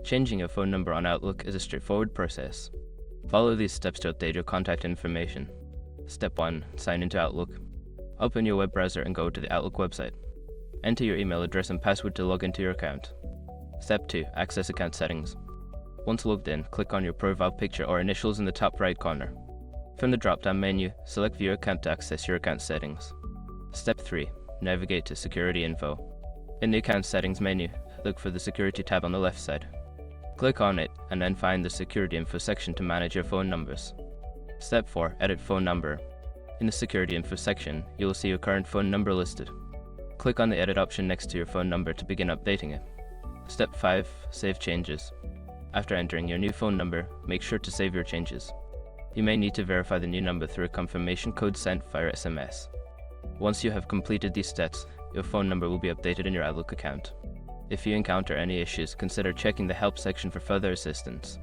Changing your phone number on Outlook is a straightforward process. Follow these steps to update your contact information. Step 1. Sign into Outlook. Open your web browser and go to the Outlook website. Enter your email address and password to log into your account. Step 2. Access account settings. Once logged in, click on your profile picture or initials in the top right corner. From the drop-down menu, select View Account to access your account settings. Step 3. Navigate to Security Info. In the Account Settings menu, look for the Security tab on the left side. Click on it and then find the Security Info section to manage your phone numbers. Step 4. Edit phone number. In the Security Info section, you will see your current phone number listed. Click on the Edit option next to your phone number to begin updating it. Step 5. Save changes. After entering your new phone number, make sure to save your changes. You may need to verify the new number through a confirmation code sent via SMS. Once you have completed these steps, your phone number will be updated in your Outlook account. If you encounter any issues, consider checking the help section for further assistance.